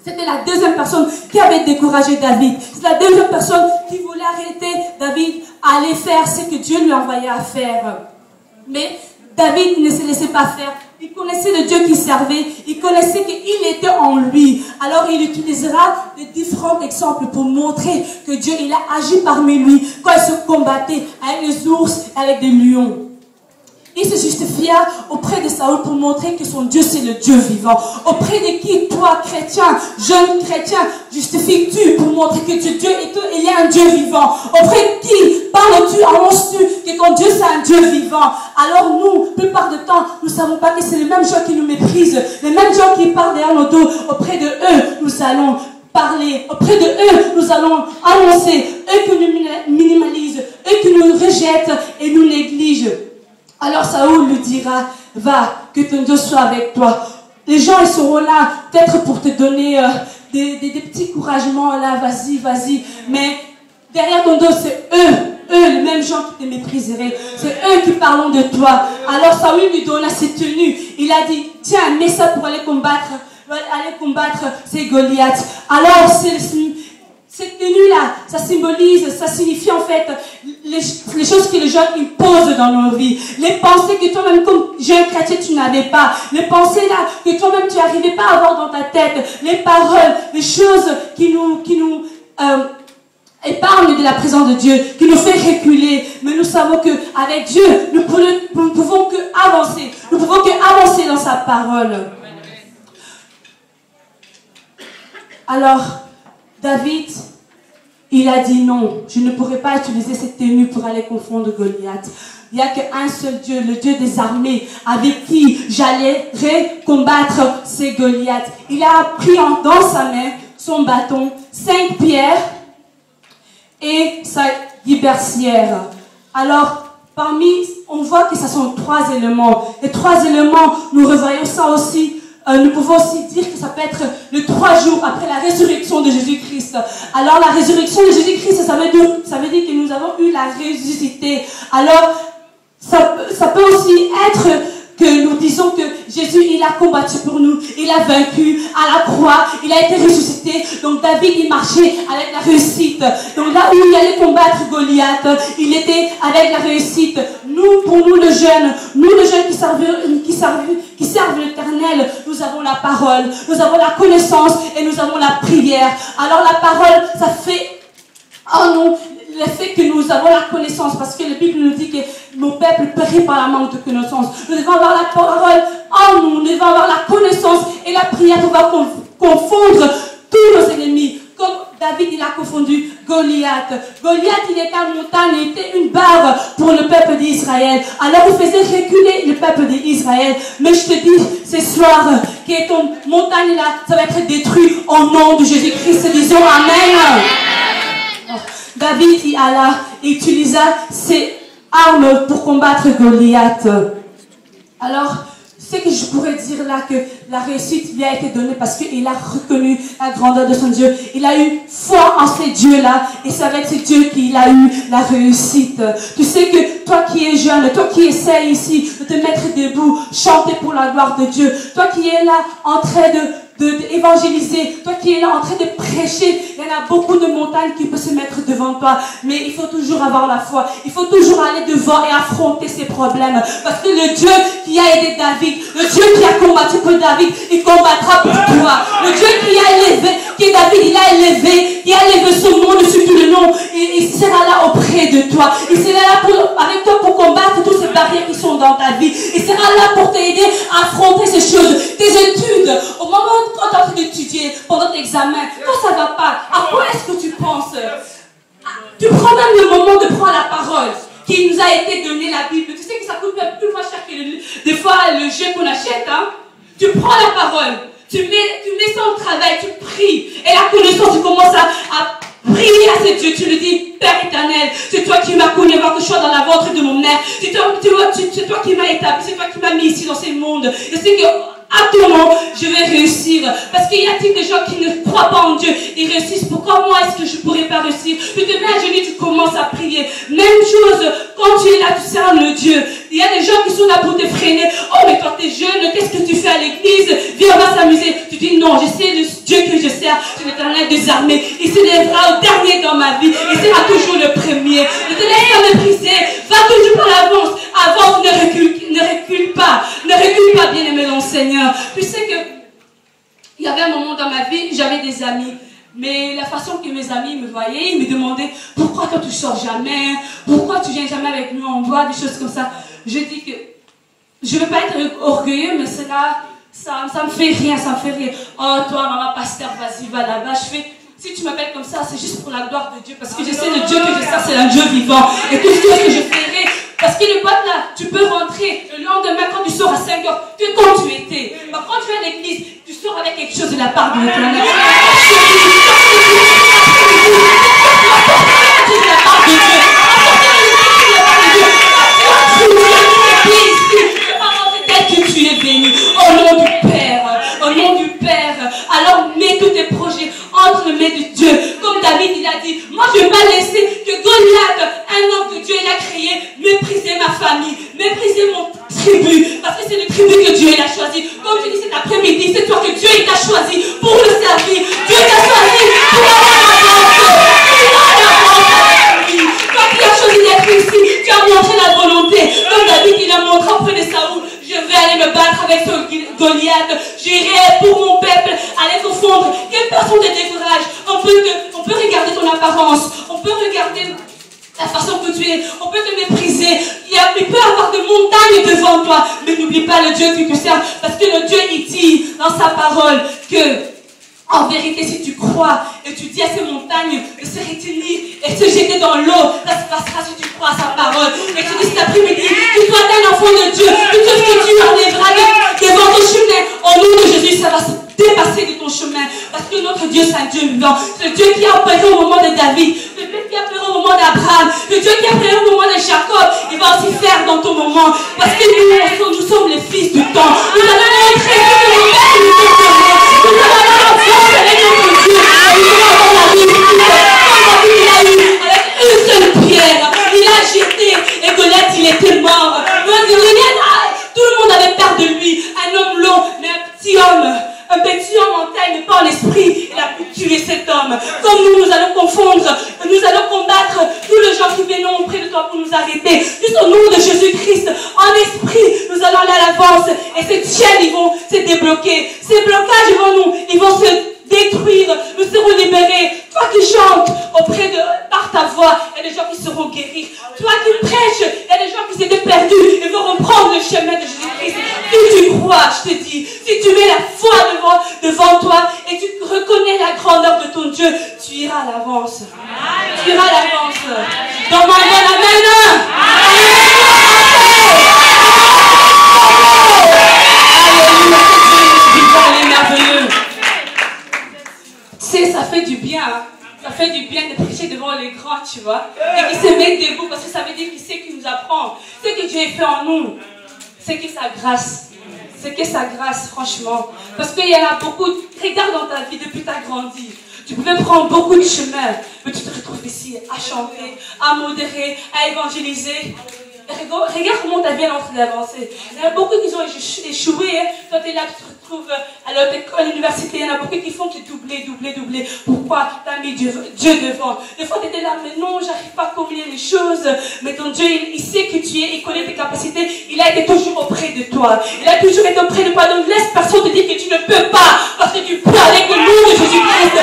C'était la deuxième personne qui avait découragé David. C'est la deuxième personne qui voulait arrêter David à aller faire ce que Dieu lui envoyait à faire. Mais David ne se laissait pas faire. Il connaissait le Dieu qu'il servait. Il connaissait qu'il était en lui. Alors il utilisera des différents exemples pour montrer que Dieu, il a agi parmi lui quand il se combattait avec les ours et avec des lions. Il se justifia auprès de Saül pour montrer que son Dieu, c'est le Dieu vivant. Auprès de qui, toi, chrétien, jeune chrétien, justifies-tu pour montrer que Dieu il est un Dieu vivant? Auprès de qui parles-tu, annonces-tu que ton Dieu, c'est un Dieu vivant? Alors nous, la plupart du temps, nous ne savons pas que c'est les mêmes gens qui nous méprisent, les mêmes gens qui parlent derrière nos dos. Auprès de eux, nous allons parler. Auprès de eux, nous allons annoncer. Eux qui nous minimalisent, eux qui nous rejettent et nous négligent. Alors Saül lui dira, va, que ton Dieu soit avec toi. Les gens, ils seront là, peut-être pour te donner des petits encouragements, là, vas-y, vas-y. Mais derrière ton dos, c'est eux, les mêmes gens qui te mépriseraient. C'est eux qui parlent de toi. Alors Saül lui donna ses tenues. Il a dit, tiens, mets ça pour aller combattre ces Goliaths. Alors, cette tenue-là, ça symbolise, ça signifie en fait les choses que les gens imposent dans nos vies. Les pensées que toi-même, comme jeune chrétien, tu n'avais pas. Les pensées là que toi-même, tu n'arrivais pas à avoir dans ta tête. Les paroles, les choses qui nous épargnent de la présence de Dieu, qui nous fait reculer. Mais nous savons qu'avec Dieu, nous ne pouvons que avancer. Nous pouvons que avancer dans sa parole. Alors, David, il a dit non, je ne pourrai pas utiliser cette tenue pour aller confondre Goliath. Il n'y a qu'un seul Dieu, le Dieu des armées, avec qui j'allais combattre ces Goliaths. Il a pris dans sa main son bâton, 5 pierres et sa guibercière. Alors, on voit que ce sont 3 éléments. Les 3 éléments, nous revoyons ça aussi. Nous pouvons aussi dire que ça peut être le 3 jours après la résurrection de Jésus-Christ. Alors la résurrection de Jésus-Christ, ça veut dire que nous avons eu la ressuscité. Alors ça peut aussi être que nous disons que Jésus, il a combattu pour nous, il a vaincu à la croix, il a été ressuscité. Donc David, il marchait avec la réussite. Donc là où il allait combattre Goliath, il était avec la réussite. Pour nous les jeunes qui servent l'Éternel, nous avons la parole, nous avons la connaissance et nous avons la prière. Alors la parole, ça fait en nous le fait que nous avons la connaissance, parce que la Bible nous dit que nos peuples périssent par la manque de connaissance. Nous devons avoir la parole en nous, nous devons avoir la connaissance et la prière pour pouvoir confondre tous nos ennemis. Comme David, il a confondu Goliath. Goliath, il était en montagne, il était une barre pour le peuple d'Israël. Alors, il faisait reculer le peuple d'Israël. Mais je te dis, ce soir, que ton montagne là, ça va être détruit au nom de Jésus-Christ. Disons Amen. David, il alla et utilisa ses armes pour combattre Goliath. Alors, ce que je pourrais dire là, que la réussite lui a été donnée parce qu'il a reconnu la grandeur de son Dieu. Il a eu foi en ces dieux-là et c'est avec ces dieux qu'il a eu la réussite. Tu sais que toi qui es jeune, toi qui essaies ici de te mettre debout, chanter pour la gloire de Dieu, toi qui es là en train d'évangéliser, toi qui es là en train de prêcher, il y en a beaucoup de montagnes qui peuvent se mettre devant toi, mais il faut toujours avoir la foi, il faut toujours aller devant et affronter ces problèmes, parce que le Dieu qui a aidé David, le Dieu qui a combattu pour David, il combattra pour toi. Le Dieu qui a élevé, qui David, il a élevé, qui a élevé son nom dessus tout le nom, il sera là auprès de toi, il sera là avec toi pour combattre toutes ces barrières qui sont dans ta vie, il sera là pour t'aider à affronter ces choses, tes études, au moment où quand tu es en train d'étudier, pendant tes examens, quand ça ne va pas, à quoi est-ce que tu penses? Tu prends même le moment de prendre la parole qui nous a été donnée, la Bible. Tu sais que ça coûte plus moins cher que des fois le jeu qu'on achète. Hein? Tu prends la parole, tu mets ça au travail, tu pries. Et la connaissance, tu commences à prier à ce Dieu. Tu lui dis, Père éternel, c'est toi qui m'as connu avant que je sois dans la ventre de mon mère. C'est toi qui m'as établi, c'est toi qui m'as mis ici dans ce monde. Je sais que à ton nom, je vais réussir. Parce qu'il y a des gens qui ne croient pas en Dieu, ils réussissent. Pourquoi moi est-ce que je ne pourrais pas réussir? Tu te mets à genoux, tu commences à prier. Même chose, quand tu es là, tu sers le Dieu. Il y a des gens qui sont là pour te freiner. Oh, mais toi, tu es jeune, qu'est-ce que tu fais à l'église? Viens, on va s'amuser. Tu dis non, je sais le Dieu que je sers, c'est l'Éternel des armées. Il s'élèvera au dernier dans ma vie. Il sera toujours le premier. Ne te laisse pas mépriser. Va toujours par l'avance. Avance, ne recule pas. Ne recule pas, bien-aimé dans le Seigneur. Tu sais que il y avait un moment dans ma vie, j'avais des amis. Mais la façon que mes amis me voyaient, ils me demandaient pourquoi toi tu sors jamais, pourquoi tu viens jamais avec nous en bois, des choses comme ça. Je dis que je ne veux pas être orgueilleux, mais cela, ça me fait rien, ça me fait rien. Oh toi, maman pasteur, vas-y, va là-bas. Je fais, si tu m'appelles comme ça, c'est juste pour la gloire de Dieu, parce que je sais le Dieu que je sers, c'est un Dieu vivant. Et tout ce que je ferai, parce que le pote là, tu peux rentrer le lendemain quand tu sors à 5 heures, que quand tu étais. Mais quand tu es à l'église, tu sors avec quelque chose de la part de l'Éternel. Tu es béni au nom du Père, au nom du Père. Alors mets tous tes projets entre les mains de Dieu. Comme David, il a dit, moi je ne vais pas laisser que Goliath, un homme que Dieu il a créé, mépriser ma famille, mépriser mon tribu, parce que c'est le tribu que Dieu il a choisi. Comme je dis cet après-midi, c'est toi que Dieu il t'a choisi pour le servir. Dieu t'a choisi pour avoir la toi qui as choisi d'être ici, tu as montré la volonté. Comme David, il a montré auprès de Saoul, je vais aller me battre avec ce Goliath. J'irai pour mon peuple, aller confondre. Que personne ne te décourage. On peut regarder ton apparence. On peut regarder la façon que tu es. On peut te mépriser. Il peut y avoir des montagnes devant toi. Mais n'oublie pas le Dieu que tu sers. Parce que le Dieu, il dit dans sa parole que en vérité, si tu crois et tu dis à ces montagnes de se retenir et se jeter dans l'eau, ça se passera si tu crois à sa parole. Et tu dis cet après-midi, tu dois être un enfant de Dieu. Tout ce que tu enlèveras devant ton chemin, au nom de Jésus, ça va se dépasser de ton chemin. Parce que notre Dieu, c'est un Dieu vivant. C'est le Dieu qui a opéré au moment de David. Le Dieu qui a opéré au moment d'Abraham. Le Dieu qui a opéré au moment de Jacob. Il va aussi faire dans ton moment. Parce que nous sommes les fils du temps. Nous allons montrer ce que les pères nous ont donné. Nous allons avoir la force avec notre Dieu. Et nous allons avoir la réussite. Comme David, il a eu avec une seule pierre. Il a jeté. Et Goliath, il était mort. Tout le monde avait peur de lui. Un homme long, mais un petit homme. Un petit homme en taille, mais pas en esprit. Il a pu tuer cet homme. Comme nous allons confondre, nous allons combattre tous les gens qui viennent auprès de toi pour nous arrêter. Juste au nom de Jésus-Christ, en esprit, nous allons aller à l'avance. Et ces chaînes, ils vont se débloquer. Ces blocages, ils vont se détruire. Nous serons libérés. Toi qui chantes par ta voix, il y a des gens qui seront guéris. Toi qui prêches, il y a des gens qui s'étaient perdus et vont reprendre le chemin de Jésus-Christ. Si tu crois, je te dis, si tu mets la foi devant toi et tu reconnais la grandeur de ton Dieu, tu iras à l'avance. Tu iras à l'avance. Dans ma bonne amen. Alléluia. Merveilleux. Ça fait du bien. Hein. Ça fait du bien de prêcher devant les grands, tu vois. Et qui se mettent debout parce que ça veut dire qu'il sait qu'il nous apprend. Ce que Dieu a fait en nous, c'est que sa grâce. C'est que sa grâce, franchement. Parce qu'il y en a beaucoup. Regarde dans ta vie depuis que tu as grandi. Tu pouvais prendre beaucoup de chemins, mais tu te retrouves ici à chanter, à modérer, à évangéliser. Regarde comment ta vie est en train d'avancer. Il y en a beaucoup qui ont échoué. Hein. Quand tu es là, tu te retrouves à l'école, à l'université. Il y en a beaucoup qui font que doubler. Pourquoi tu as mis Dieu devant? Des fois, tu étais là, mais non, j'arrive pas à combiner les choses. Mais ton Dieu, il sait que tu es, il connaît tes capacités. Il a été toujours auprès de toi. Il a toujours été auprès de toi. Donc laisse personne te dire que tu ne peux pas. Parce que tu peux avec le nom de Jésus-Christ.